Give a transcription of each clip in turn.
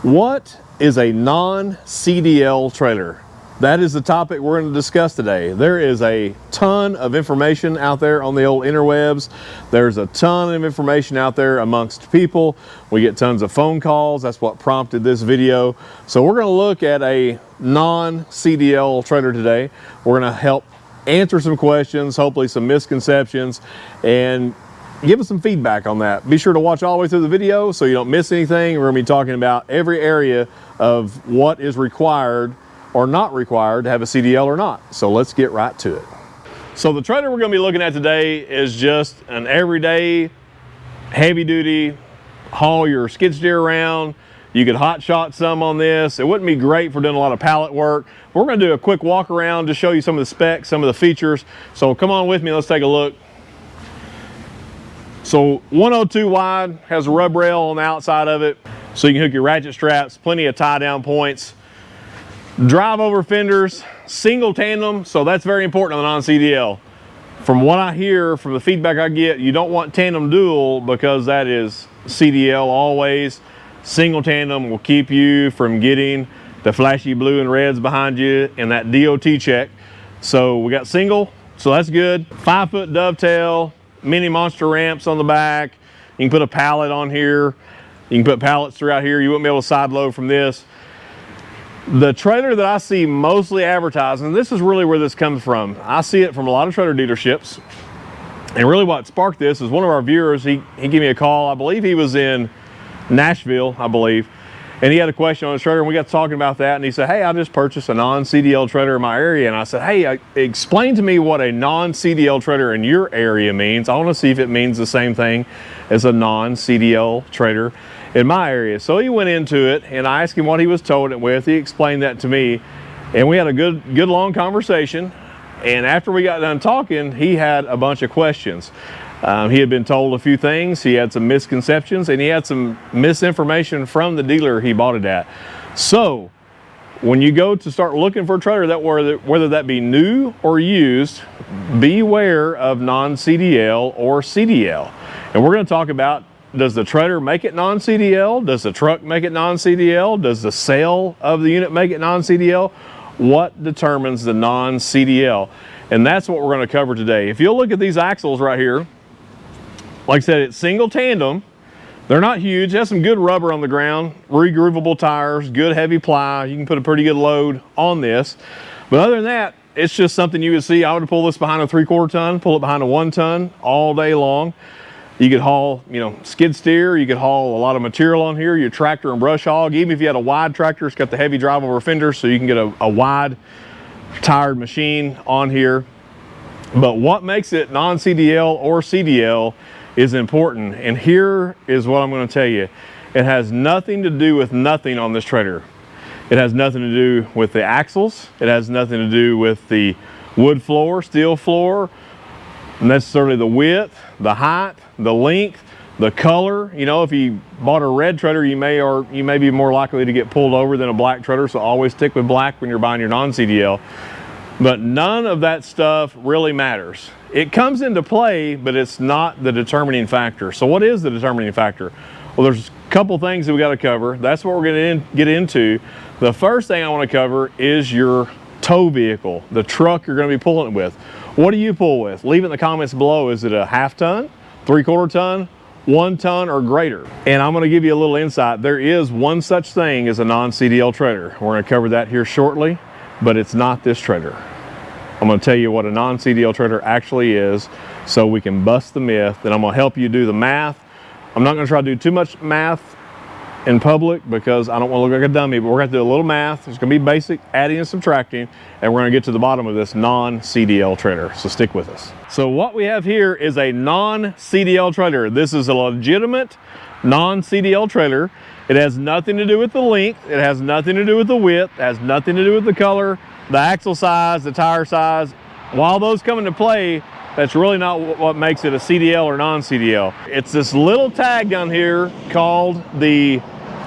What is a non-CDL trailer? That is the topic we're going to discuss today. There is a ton of information out there on the old interwebs. There's a ton of information out there amongst people. We get tons of phone calls. That's what prompted this video. So we're going to look at a non-CDL trailer today. We're going to help answer some questions, hopefully some misconceptions, and give us some feedback on that. Be sure to watch all the way through the video so you don't miss anything. We're going to be talking about every area of what is required or not required to have a CDL or not. So let's get right to it. So the trailer we're going to be looking at today is just an everyday heavy duty, haul your skid steer around. You could hot shot some on this. It wouldn't be great for doing a lot of pallet work. We're going to do a quick walk around to show you some of the specs, some of the features. So come on with me, let's take a look. So 102 wide, has a rub rail on the outside of it, so you can hook your ratchet straps, plenty of tie down points. Drive over fenders, single tandem, so that's very important on the non-CDL. From what I hear, from the feedback I get, you don't want tandem dual because that is CDL always. Single tandem will keep you from getting the flashy blue and reds behind you and that DOT check. So we got single, so that's good. 5-foot dovetail, mini monster ramps on the back. You can put a pallet on here. You can put pallets throughout here. You wouldn't be able to side load from this. The trailer that I see mostly advertised, and this is really where this comes from. I see it from a lot of trailer dealerships. And really what sparked this is one of our viewers, he gave me a call. I believe he was in Nashville, I believe. And he had a question on his trailer, and we got talking about that. And he said, hey, I just purchased a non-CDL trailer in my area. And I said, hey, explain to me what a non-CDL trailer in your area means. I want to see if it means the same thing as a non-CDL trailer in my area. So he went into it, and I asked him what he was towing it with. He explained that to me, and we had a good long conversation. And after we got done talking, he had a bunch of questions. He had been told a few things, he had some misconceptions, and he had some misinformation from the dealer he bought it at. So when you go to start looking for a trailer, whether that be new or used, beware of non-CDL or CDL. And we're going to talk about, does the trailer make it non-CDL? Does the truck make it non-CDL? Does the sale of the unit make it non-CDL? What determines the non-CDL? And that's what we're going to cover today. If you'll look at these axles right here, like I said, it's single tandem. They're not huge. It has some good rubber on the ground, regroovable tires, good heavy ply. You can put a pretty good load on this. But other than that, it's just something you would see. I would pull this behind a 3/4 ton, pull it behind a 1 ton all day long. You could haul, skid steer. You could haul a lot of material on here, your tractor and brush hog. Even if you had a wide tractor, it's got the heavy drive over fenders, so you can get a wide tired machine on here. But what makes it non-CDL or CDL is important, and here is what I'm going to tell you. It has nothing to do with nothing on this trailer. It has nothing to do with the axles. It has nothing to do with the wood floor, steel floor, necessarily the width, the height, the length, the color. If you bought a red trailer, you may be more likely to get pulled over than a black trailer, so always stick with black when you're buying your non-CDL. But none of that stuff really matters. It comes into play, but it's not the determining factor. So what is the determining factor? Well, there's a couple things that we got to cover. That's what we're going to get into. The first thing I want to cover is your tow vehicle, the truck you're going to be pulling it with. What do you pull with? Leave it in the comments below. Is it a 1/2 ton, 3/4 ton, 1 ton, or greater? And I'm going to give you a little insight. There is one such thing as a non-CDL trailer. We're going to cover that here shortly, but it's not this trailer. I'm going to tell you what a non-CDL trailer actually is so we can bust the myth, and I'm going to help you do the math. I'm not going to try to do too much math in public because I don't want to look like a dummy, but we're going to do a little math. It's going to be basic adding and subtracting, and we're going to get to the bottom of this non-CDL trailer, so stick with us. So what we have here is a non-CDL trailer. This is a legitimate non-CDL trailer. It has nothing to do with the length. It has nothing to do with the width. It has nothing to do with the color, the axle size, the tire size. While those come into play, that's really not what makes it a CDL or non-CDL. It's this little tag down here called the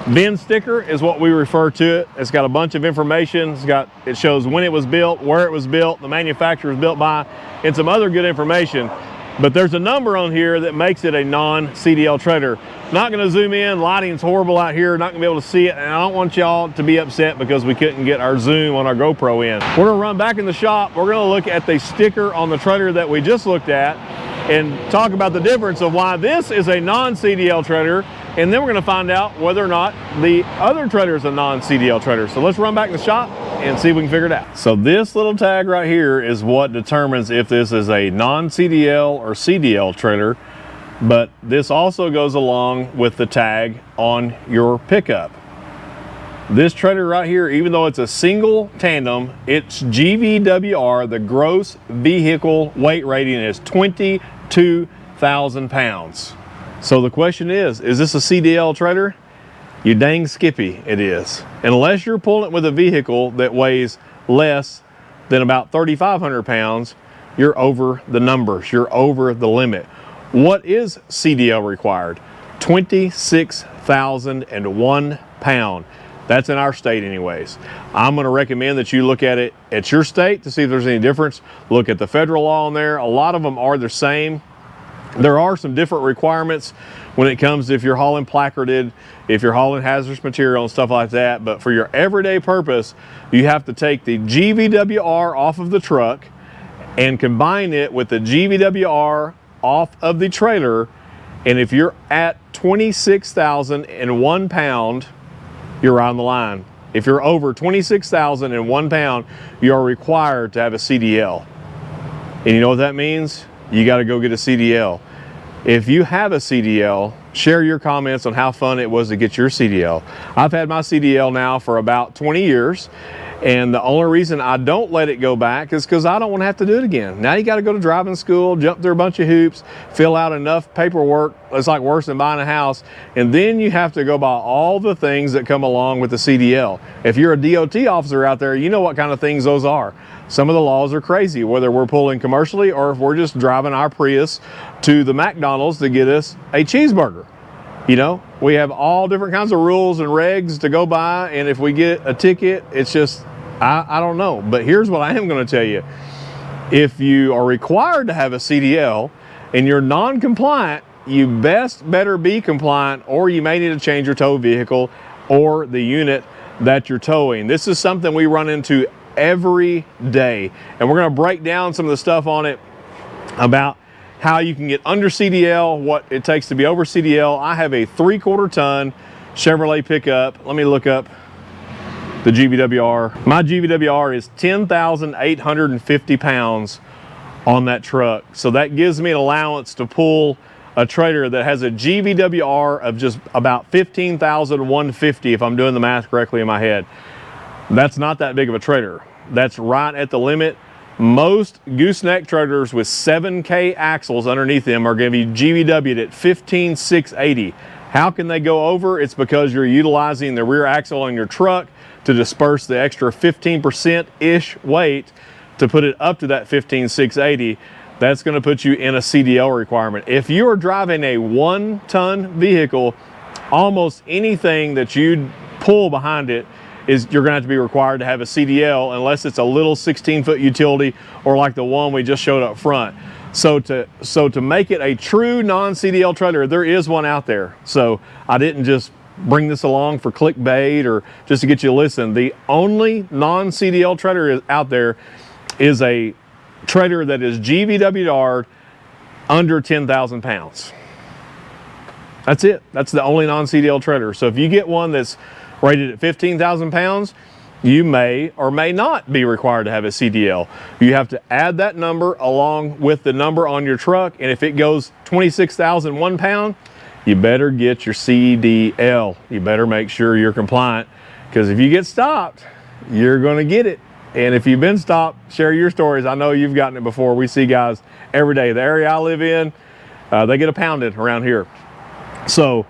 VIN sticker is what we refer to it. It's got a bunch of information. It shows when it was built, where it was built, the manufacturer was built by, and some other good information. but there's a number on here that makes it a non-CDL trailer. Not going to zoom in, lighting's horrible out here, not going to be able to see it, and I don't want y'all to be upset because we couldn't get our zoom on our GoPro in. We're going to run back in the shop, we're going to look at the sticker on the trailer that we just looked at and talk about the difference of why this is a non-CDL trailer, and then we're going to find out whether or not the other trailer is a non-CDL trailer. So let's run back in the shop and see if we can figure it out. So this little tag right here is what determines if this is a non-CDL or CDL trailer, but this also goes along with the tag on your pickup. This trailer right here, even though it's a single tandem, its GVWR, the gross vehicle weight rating, is 22,000 pounds. So the question is this a CDL trailer? You dang skippy, it is. Unless you're pulling it with a vehicle that weighs less than about 3,500 pounds, you're over the numbers, you're over the limit. What is CDL required? 26,001 pound. That's in our state anyways. I'm going to recommend that you look at it at your state to see if there's any difference. Look at the federal law on there. A lot of them are the same. There are some different requirements when it comes to if you're hauling placarded, if you're hauling hazardous material and stuff like that. But for your everyday purpose, you have to take the GVWR off of the truck and combine it with the GVWR off of the trailer. And if you're at 26,001 pound, you're on the line. If you're over 26,001 pound, you are required to have a CDL. And you know what that means? You got to go get a CDL. If you have a CDL, share your comments on how fun it was to get your CDL. I've had my CDL now for about 20 years, and the only reason I don't let it go back is because I don't want to have to do it again. Now you got to go to driving school, jump through a bunch of hoops, fill out enough paperwork. It's like worse than buying a house. And then you have to go by all the things that come along with the CDL. If you're a DOT officer out there, you know what kind of things those are. Some of the laws are crazy, whether we're pulling commercially or if we're just driving our Prius to the McDonald's to get us a cheeseburger. You know, we have all different kinds of rules and regs to go by, and if we get a ticket, it's just, I don't know. But here's what I am going to tell you. If you are required to have a CDL and you're non-compliant, you better be compliant, or you may need to change your tow vehicle or the unit that you're towing. This is something we run into every day, and we're going to break down some of the stuff on it about how you can get under CDL, what it takes to be over CDL. I have a 3/4 ton Chevrolet pickup. Let me look up the GVWR. My GVWR is 10,850 pounds on that truck. So that gives me an allowance to pull a trailer that has a GVWR of just about 15,150 if I'm doing the math correctly in my head. That's not that big of a trailer. That's right at the limit. Most gooseneck trailers with 7K axles underneath them are going to be GVW'd at 15,680. How can they go over? It's because you're utilizing the rear axle on your truck to disperse the extra 15%-ish weight to put it up to that 15,680. That's going to put you in a CDL requirement. If you are driving a 1-ton vehicle, almost anything that you pull behind it is you're going to have to be required to have a CDL, unless it's a little 16-foot utility or like the one we just showed up front. So to make it a true non-CDL trailer, there is one out there. So I didn't just bring this along for clickbait or just to get you to listen. The only non-CDL trailer out there is a trailer that is GVWR'd under 10,000 pounds. That's it. That's the only non-CDL trailer. So if you get one that's rated at 15,000 pounds, you may or may not be required to have a CDL. You have to add that number along with the number on your truck, and if it goes 26,001 pound, you better get your CDL. You better make sure you're compliant, because if you get stopped, you're going to get it. And if you've been stopped, share your stories. I know you've gotten it before. We see guys every day. The area I live in, they get a pounded around here. So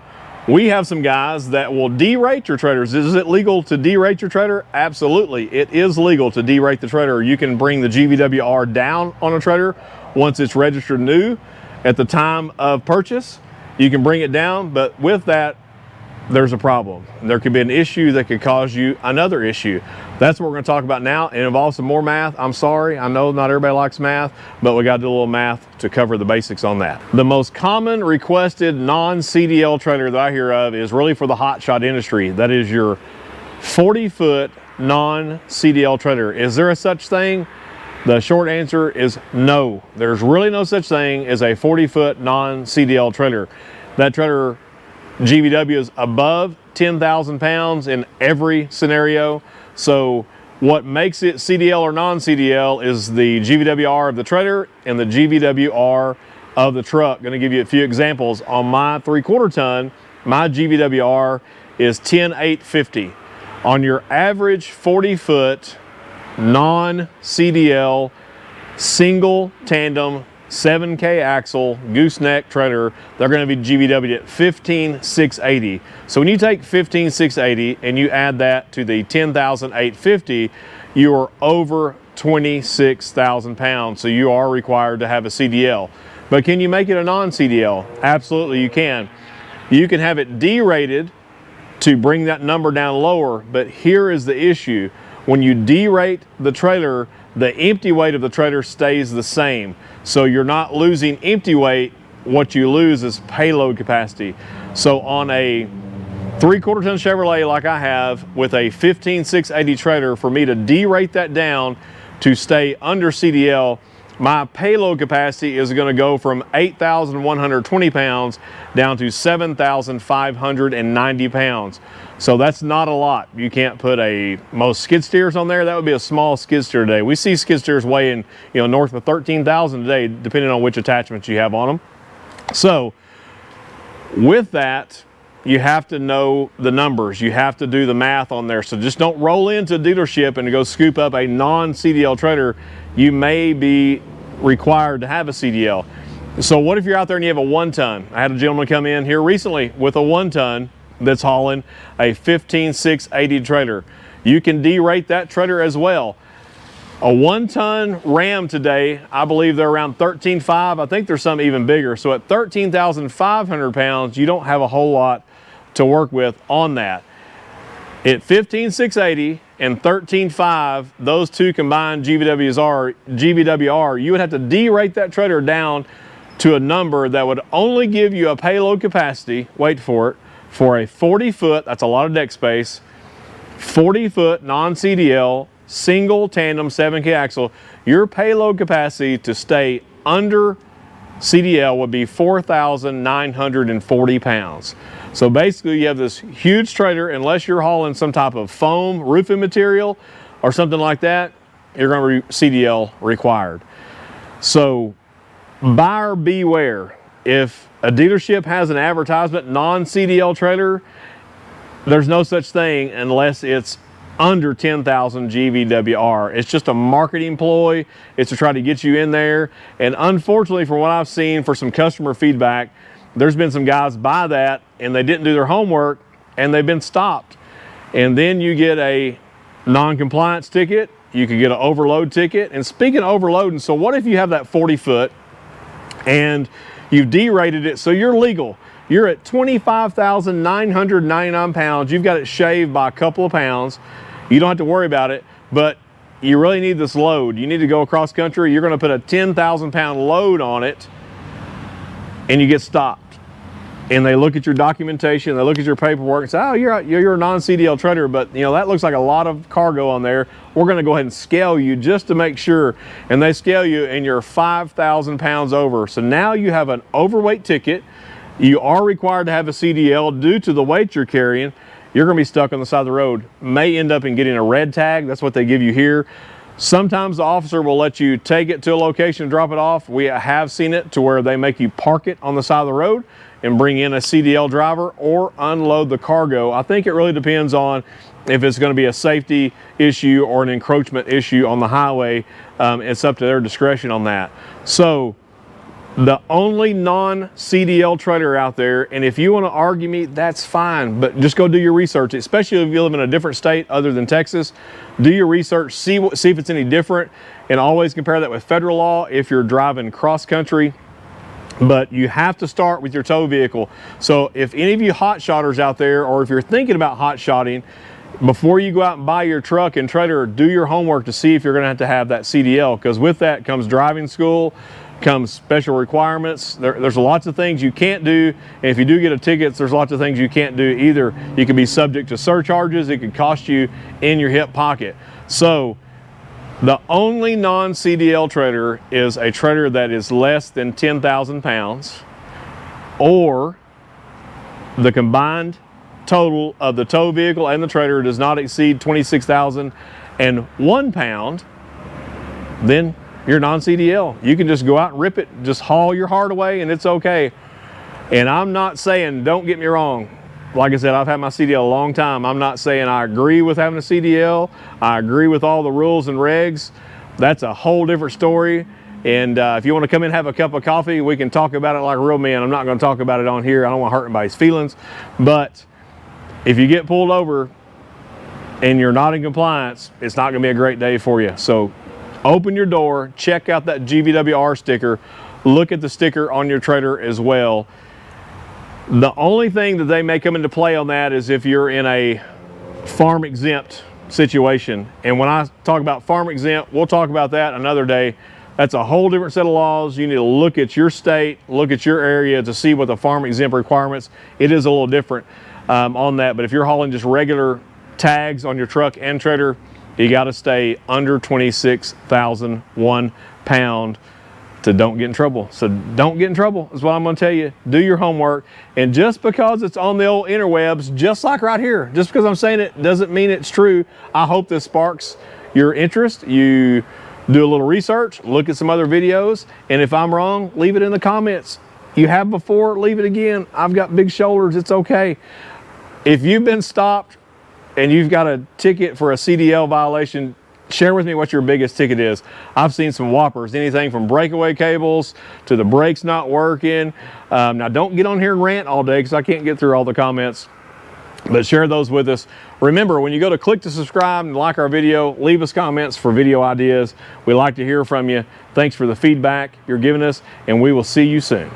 we have some guys that will derate your trailers. Is it legal to derate your trailer? Absolutely. It is legal to derate the trailer. You can bring the GVWR down on a trailer once it's registered new at the time of purchase. You can bring it down, but with that, there's a problem. There could be an issue that could cause you another issue. That's what we're going to talk about now. It involves some more math. I'm sorry, I know not everybody likes math, but we got to do a little math to cover the basics on that. The most common requested non-CDL trailer that I hear of is really for the hotshot industry. That is your 40-foot non-CDL trailer. Is there a such thing? The short answer is no. There's really no such thing as a 40-foot non-CDL trailer. That trailer GVW is above 10,000 pounds in every scenario. So what makes it CDL or non-CDL is the GVWR of the trailer and the GVWR of the truck. Going to give you a few examples. On my 3/4 ton, my GVWR is 10,850. On your average 40-foot non-CDL single tandem 7K axle gooseneck trailer, they're going to be GVW at 15,680. So when you take 15,680 and you add that to the 10,850, you are over 26,000 pounds. So you are required to have a CDL. But can you make it a non-CDL? Absolutely you can. You can have it derated to bring that number down lower, but here is the issue. When you derate the trailer, the empty weight of the trailer stays the same. So you're not losing empty weight, what you lose is payload capacity. So on a 3/4 ton Chevrolet like I have with a 15,680 trailer, for me to derate that down to stay under CDL, my payload capacity is going to go from 8,120 pounds down to 7,590 pounds. So that's not a lot. You can't put most skid steers on there. That would be a small skid steer today. We see skid steers weighing, north of 13,000 today, depending on which attachments you have on them. So with that, you have to know the numbers. You have to do the math on there. So just don't roll into a dealership and go scoop up a non-CDL trailer. You may be required to have a CDL. So what if you're out there and you have a 1-ton? I had a gentleman come in here recently with a 1-ton that's hauling a 15,680 trailer. You can derate that trailer as well. A 1-ton Ram today, I believe they're around 13.5. I think there's some even bigger. So at 13,500 pounds, you don't have a whole lot to work with on that. At 15,680 and 13.5, those two combined GVWR, you would have to derate that trailer down to a number that would only give you a payload capacity, wait for it, for a 40-foot, that's a lot of deck space, 40-foot non-CDL, single tandem 7K axle, your payload capacity to stay under CDL would be 4,940 pounds. So basically you have this huge trailer, unless you're hauling some type of foam roofing material or something like that, you're going to be CDL required. So buyer beware. If a dealership has an advertisement non-CDL trailer, there's no such thing unless it's under 10,000 GVWR. It's just a marketing ploy. It's to try to get you in there. And unfortunately, from what I've seen for some customer feedback, there's been some guys buy that and they didn't do their homework and they've been stopped. And then you get a non-compliance ticket. You could get an overload ticket. And speaking of overloading, so what if you have that 40-foot and you've derated it so you're legal? You're at 25,999 pounds. You've got it shaved by a couple of pounds. You don't have to worry about it, but you really need this load. You need to go across country. You're going to put a 10,000 pound load on it and you get stopped. And they look at your documentation, they look at your paperwork and say, oh, you're a non-CDL trader, but that looks like a lot of cargo on there. We're going to go ahead and scale you just to make sure. And they scale you and you're 5,000 pounds over. So now you have an overweight ticket. You are required to have a CDL due to the weight you're carrying. You're going to be stuck on the side of the road. May end up in getting a red tag. That's what they give you here. Sometimes the officer will let you take it to a location and drop it off. We have seen it to where they make you park it on the side of the road and bring in a CDL driver or unload the cargo. I think it really depends on if it's going to be a safety issue or an encroachment issue on the highway. It's up to their discretion on that. So the only non-CDL trailer out there, and if you want to argue me, that's fine, but just go do your research, especially if you live in a different state other than Texas. Do your research, see if it's any different, and always compare that with federal law. If you're driving cross country But you have to start with your tow vehicle. So if any of you hot shotters out there, or if you're thinking about hot shotting, before you go out and buy your truck and trailer, do your homework to see if you're going to have that CDL, because with that comes driving school, comes special requirements. There's lots of things you can't do, and if you do get a ticket, there's lots of things you can't do either. You can be subject to surcharges. It could cost you in your hip pocket. So the only non-CDL trailer is a trailer that is less than 10,000 pounds, or the combined total of the tow vehicle and the trailer does not exceed 26,001 pound, then you're non-CDL. You can just go out and rip it, just haul your heart away, and it's okay. And I'm not saying, don't get me wrong, like I said, I've had my CDL a long time. I'm not saying I agree with having a CDL. I agree with all the rules and regs. That's a whole different story. And if you want to come in and have a cup of coffee, we can talk about it like real men. I'm not going to talk about it on here. I don't want to hurt anybody's feelings. But if you get pulled over and you're not in compliance, it's not going to be a great day for you. So open your door, check out that GVWR sticker, look at the sticker on your trailer as well. The only thing that they may come into play on that is if you're in a farm exempt situation. And when I talk about farm exempt, we'll talk about that another day. That's a whole different set of laws. You need to look at your state, look at your area to see what the farm exempt requirements. It is a little different on that. But if you're hauling just regular tags on your truck and trailer, you got to stay under 26,001 pound to don't get in trouble. So don't get in trouble is what I'm going to tell you. Do your homework. And just because it's on the old interwebs, just like right here, just because I'm saying it doesn't mean it's true. I hope this sparks your interest. You do a little research, look at some other videos, and if I'm wrong, leave it in the comments. You have before, leave it again. I've got big shoulders, it's okay. If you've been stopped and you've got a ticket for a CDL violation, share with me what your biggest ticket is. I've seen some whoppers, anything from breakaway cables to the brakes not working. Now don't get on here and rant all day because I can't get through all the comments, but share those with us. Remember, when you go to click to subscribe and like our video, leave us comments for video ideas. We like to hear from you. Thanks for the feedback you're giving us, and we will see you soon.